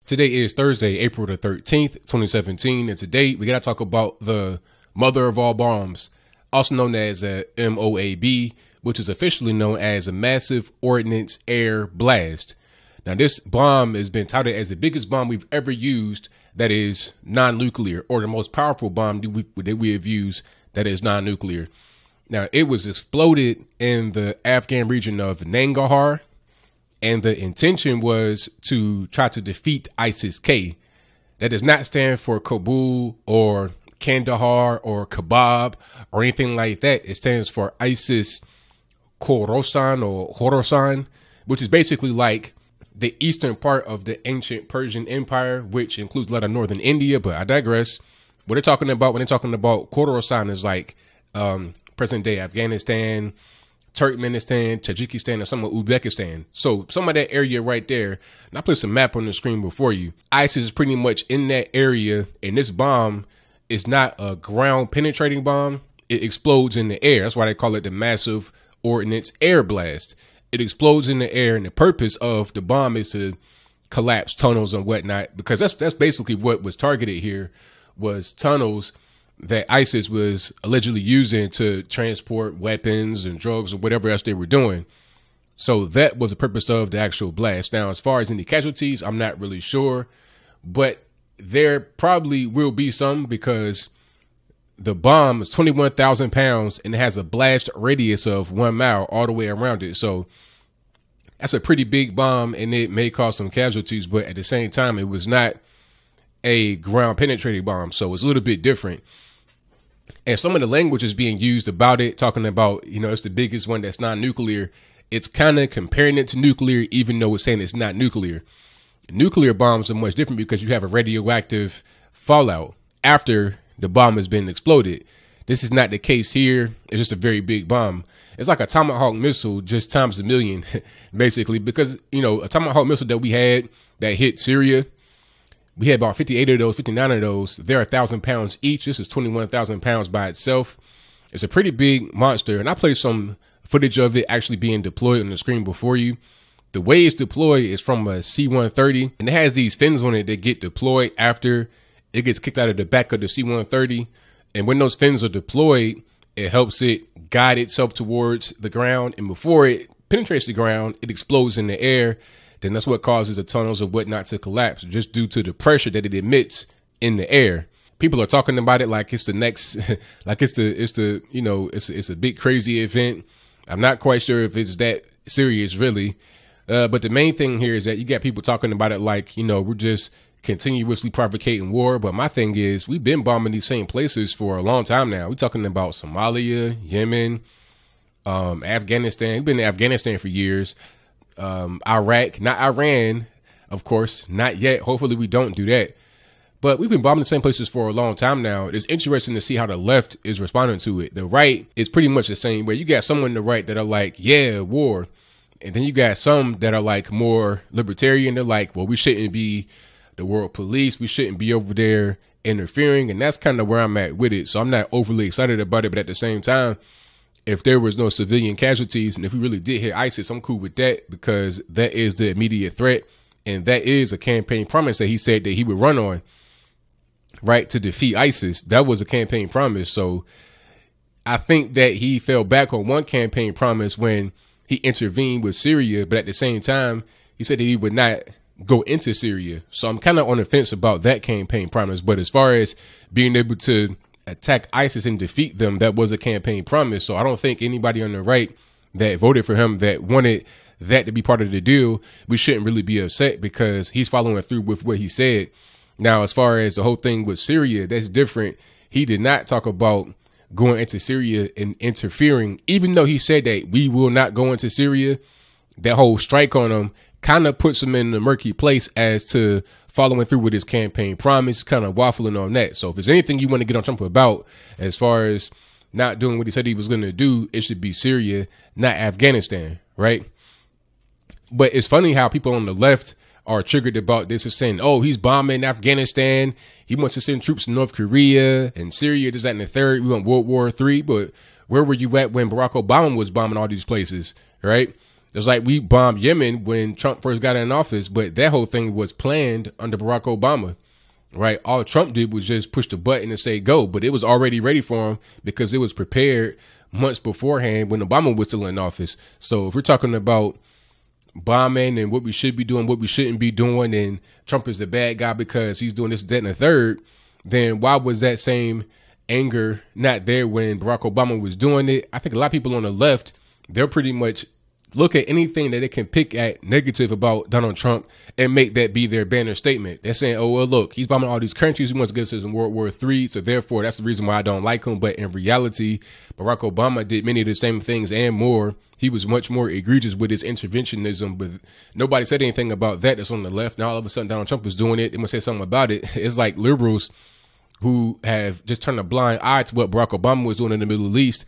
Today is Thursday, April the 13th, 2017, and today we gotta talk about the mother of all bombs, also known as a moAb, which is officially known as a Massive Ordnance Air Blast. Now, this bomb has been touted as the biggest bomb we've ever used that is non-nuclear, or the most powerful bomb that we have used that is non-nuclear. Now, it was exploded in the Afghan region of Nangarhar, and the intention was to try to defeat ISIS-K. That does not stand for Kabul or Kandahar or Kebab or anything like that. It stands for ISIS Khorasan or Khorasan, which is basically like the eastern part of the ancient Persian Empire, which includes a lot of northern India, but I digress. What they're talking about when they're talking about Khorasan is like present day Afghanistan, Turkmenistan, Tajikistan, and some of Uzbekistan. So some of that area right there, and I put some map on the screen before you. ISIS is pretty much in that area, and this bomb is not a ground penetrating bomb. It explodes in the air. That's why they call it the Massive Ordnance Air Blast. It explodes in the air, and the purpose of the bomb is to collapse tunnels and whatnot, because that's basically what was targeted here, was tunnels that ISIS was allegedly using to transport weapons and drugs or whatever else they were doing. So that was the purpose of the actual blast. Now, as far as any casualties, I'm not really sure, but there probably will be some, because the bomb is 21,000 pounds and it has a blast radius of 1 mile all the way around it. So that's a pretty big bomb, and it may cause some casualties, but at the same time, it was not a ground penetrating bomb. So it's a little bit different. And some of the language is being used about it, talking about, it's the biggest one that's non-nuclear. It's kind of comparing it to nuclear, even though it's saying it's not nuclear. Nuclear bombs are much different because you have a radioactive fallout after the bomb has been exploded. This is not the case here. It's just a very big bomb. It's like a Tomahawk missile just times a million, basically, because, a Tomahawk missile that we had that hit Syria, we had about 58 of those, 59 of those. They're 1,000 pounds each. This is 21,000 pounds by itself. It's a pretty big monster. And I played some footage of it actually being deployed on the screen before you. The way it's deployed is from a C-130, and it has these fins on it that get deployed after it gets kicked out of the back of the C-130. And when those fins are deployed, it helps it guide itself towards the ground. And before it penetrates the ground, it explodes in the air. Then that's what causes the tunnels and whatnot to collapse, just due to the pressure that it emits in the air. People are talking about it like it's the next, like it's a big crazy event. I'm not quite sure if it's that serious, really. But the main thing here is that you got people talking about it like, we're just continuously provocating war. But my thing is, we've been bombing these same places for a long time now. We're talking about Somalia, Yemen, Afghanistan. We've been in Afghanistan for years. Iraq, not Iran, of course, not yet. Hopefully we don't do that. But we've been bombing the same places for a long time now. It's interesting to see how the left is responding to it. The right is pretty much the same way. You got some on the right that are like, yeah, war. And then you got some that are like more libertarian. They're like, well, we shouldn't be the world police. We shouldn't be over there interfering. And that's kind of where I'm at with it. So I'm not overly excited about it. But at the same time, if there was no civilian casualties, and if we really did hit ISIS, I'm cool with that, because that is the immediate threat. And that is a campaign promise that he said that he would run on, right, to defeat ISIS. That was a campaign promise. So I think that he fell back on one campaign promise when he intervened with Syria. But at the same time, he said that he would not go into Syria. So I'm kind of on the fence about that campaign promise. But as far as being able to attack ISIS and defeat them, that was a campaign promise. So I don't think anybody on the right that voted for him that wanted that to be part of the deal, we shouldn't really be upset, because he's following through with what he said. Now, as far as the whole thing with Syria, that's different. He did not talk about going into Syria and interfering, even though he said that we will not go into Syria. That whole strike on him kind of puts him in a murky place as to following through with his campaign promise, kind of waffling on that. So if there's anything you want to get on Trump about, as far as not doing what he said he was going to do, it should be Syria, not Afghanistan, right? But it's funny how people on the left are triggered about this, is saying, oh, he's bombing Afghanistan. He wants to send troops to North Korea and Syria, this, that, and the third. We want World War III. But where were you at when Barack Obama was bombing all these places, right? It's like we bombed Yemen when Trump first got in office, but that whole thing was planned under Barack Obama, right? All Trump did was just push the button and say go, but it was already ready for him because it was prepared months beforehand when Obama was still in office. So if we're talking about bombing and what we should be doing, what we shouldn't be doing, and Trump is a bad guy because he's doing this, that, and the third, then why was that same anger not there when Barack Obama was doing it? I think a lot of people on the left, they're pretty much look at anything that they can pick at negative about Donald Trump and make that be their banner statement. They're saying, oh, well, look, he's bombing all these countries. He wants to get us in World War III. So therefore, that's the reason why I don't like him. But in reality, Barack Obama did many of the same things and more. He was much more egregious with his interventionism, but nobody said anything about that. That's on the left. Now, all of a sudden, Donald Trump is doing it. They must say something about it. It's like liberals who have just turned a blind eye to what Barack Obama was doing in the Middle East.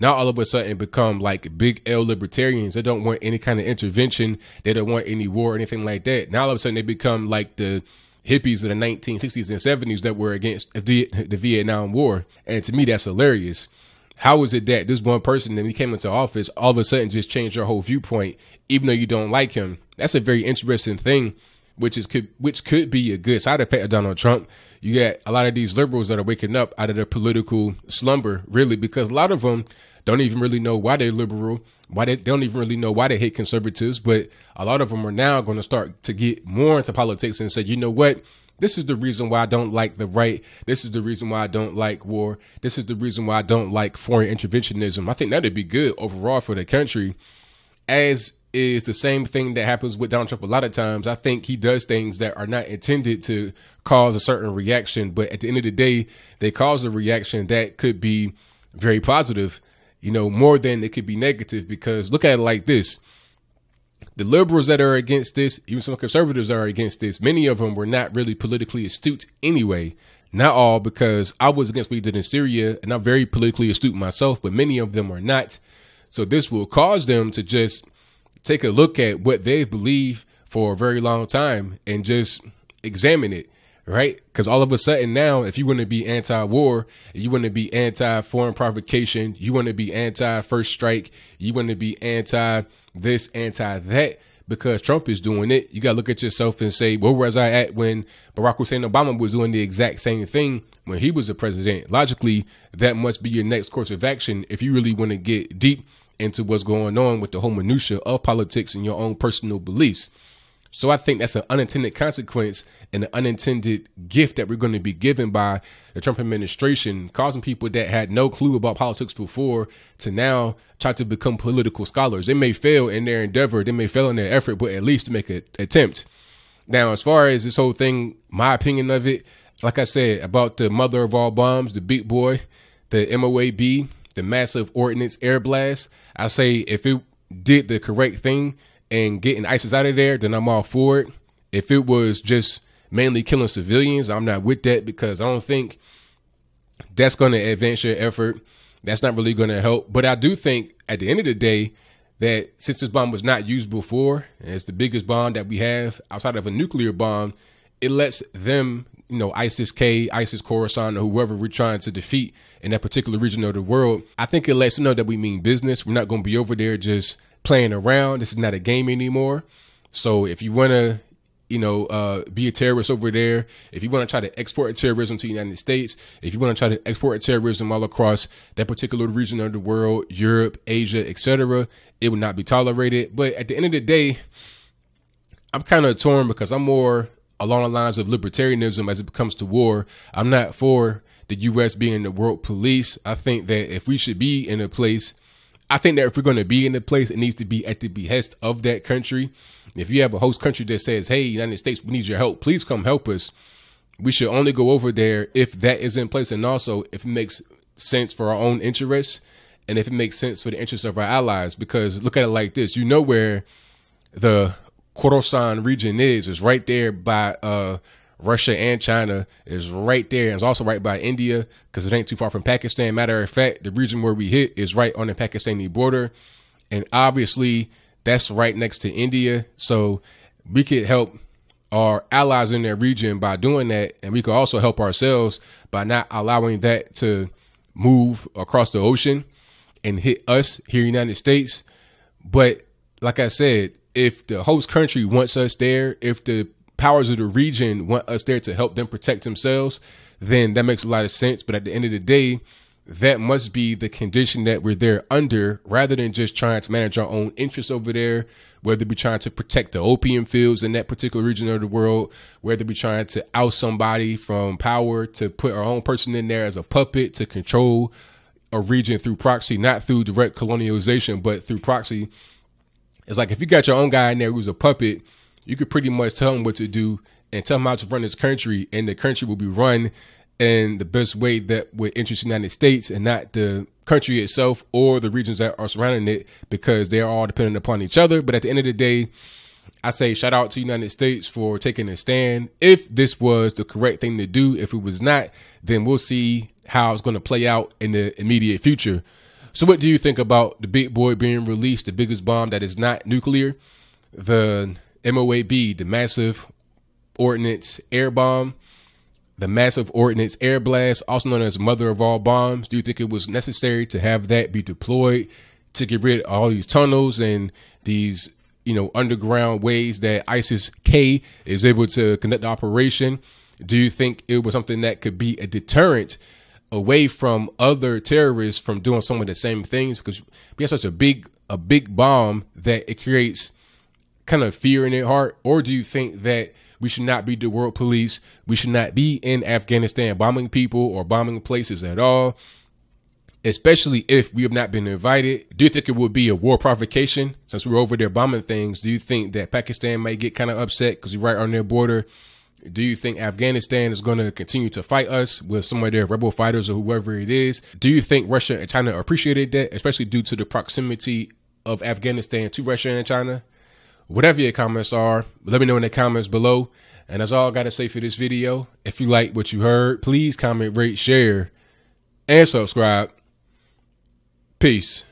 Now all of a sudden become like big L libertarians. They don't want any kind of intervention. They don't want any war or anything like that. Now all of a sudden they become like the hippies of the 1960s and 70s that were against the Vietnam War. And to me, that's hilarious. How is it that this one person, when he came into office, all of a sudden just changed your whole viewpoint, even though you don't like him? That's a very interesting thing, which could be a good side effect of Donald Trump. You got a lot of these liberals that are waking up out of their political slumber, really, because a lot of them don't even really know why they're liberal, why they don't even really know why they hate conservatives. But a lot of them are now going to start to get more into politics and say, you know what? This is the reason why I don't like the right. This is the reason why I don't like war. This is the reason why I don't like foreign interventionism. I think that'd be good overall for the country, as is the same thing that happens with Donald Trump a lot of times. I think he does things that are not intended to cause a certain reaction, but at the end of the day, they cause a reaction that could be very positive, you know, more than it could be negative. Because look at it like this. The liberals that are against this, even some conservatives that are against this, many of them were not really politically astute anyway. Not all, because I was against what we did in Syria, and I'm very politically astute myself, but many of them are not. So this will cause them to just take a look at what they've believed for a very long time and just examine it, right? Because all of a sudden now, if you want to be anti-war, you want to be anti-foreign provocation, you want to be anti-first strike, you want to be anti-this, anti-that, because Trump is doing it, you got to look at yourself and say, where was I at when Barack Hussein Obama was doing the exact same thing when he was a president? Logically, that must be your next course of action if you really want to get deep into what's going on with the whole minutia of politics and your own personal beliefs. So I think that's an unintended consequence and an unintended gift that we're going to be given by the Trump administration, causing people that had no clue about politics before to now try to become political scholars. They may fail in their endeavor, they may fail in their effort, but at least to make an attempt. Now, as far as this whole thing, my opinion of it, like I said, about the mother of all bombs, the big boy, the moAb, the Massive Ordnance Air Blast, I say if it did the correct thing and getting ISIS out of there, then I'm all for it. If it was just mainly killing civilians, I'm not with that, because I don't think that's going to advance your effort. That's not really going to help. But I do think at the end of the day that since this bomb was not used before, and it's the biggest bomb that we have outside of a nuclear bomb, it lets them, you know, ISIS-K, ISIS Khorasan, or whoever we're trying to defeat in that particular region of the world, I think it lets them know that we mean business. We're not going to be over there just playing around. This is not a game anymore. So if you want to, you know, be a terrorist over there, if you want to try to export terrorism to the United States, if you want to try to export terrorism all across that particular region of the world, Europe, Asia, etc., it would not be tolerated. But at the end of the day, I'm kind of torn, because I'm more along the lines of libertarianism as it comes to war. I'm not for the U.S. being the world police. I think that if we should be in a place, I think that if we're going to be in a place, it needs to be at the behest of that country. If you have a host country that says, hey, United States, we need your help, please come help us, we should only go over there if that is in place, and also if it makes sense for our own interests and if it makes sense for the interests of our allies. Because look at it like this, you know where the Khorasan region is right there by Russia and China, is right there. And it's also right by India, because it ain't too far from Pakistan. Matter of fact, the region where we hit is right on the Pakistani border. And obviously that's right next to India. So we could help our allies in that region by doing that. And we could also help ourselves by not allowing that to move across the ocean and hit us here in the United States. But like I said, if the host country wants us there, if the powers of the region want us there to help them protect themselves, then that makes a lot of sense. But at the end of the day, that must be the condition that we're there under, rather than just trying to manage our own interests over there, whether we're trying to protect the opium fields in that particular region of the world, whether we're trying to oust somebody from power, to put our own person in there as a puppet to control a region through proxy, not through direct colonialization, but through proxy. It's like, if you got your own guy in there who's a puppet, you could pretty much tell him what to do and tell him how to run this country, and the country will be run in the best way that would interest the United States and not the country itself or the regions that are surrounding it, because they're all dependent upon each other. But at the end of the day, I say shout out to the United States for taking a stand. If this was the correct thing to do, if it was not, then we'll see how it's going to play out in the immediate future. So what do you think about the big boy being released, the biggest bomb that is not nuclear, the moAb, the Massive Ordnance Air Bomb, the Massive Ordnance Air Blast, also known as mother of all bombs? Do you think it was necessary to have that be deployed to get rid of all these tunnels and these, underground ways that ISIS-K is able to conduct the operation? Do you think it was something that could be a deterrent away from other terrorists from doing some of the same things? Because we have such a big bomb that it creates kind of fear in their heart. Or do you think that we should not be the world police? We should not be in Afghanistan bombing people or bombing places at all, especially if we have not been invited? Do you think it would be a war provocation since we're over there bombing things? Do you think that Pakistan might get kind of upset because we're right on their border? Do you think Afghanistan is going to continue to fight us with some of their rebel fighters or whoever it is? Do you think Russia and China appreciated that, especially due to the proximity of Afghanistan to Russia and China? Whatever your comments are, let me know in the comments below. And that's all I got to say for this video. If you like what you heard, please comment, rate, share, and subscribe. Peace.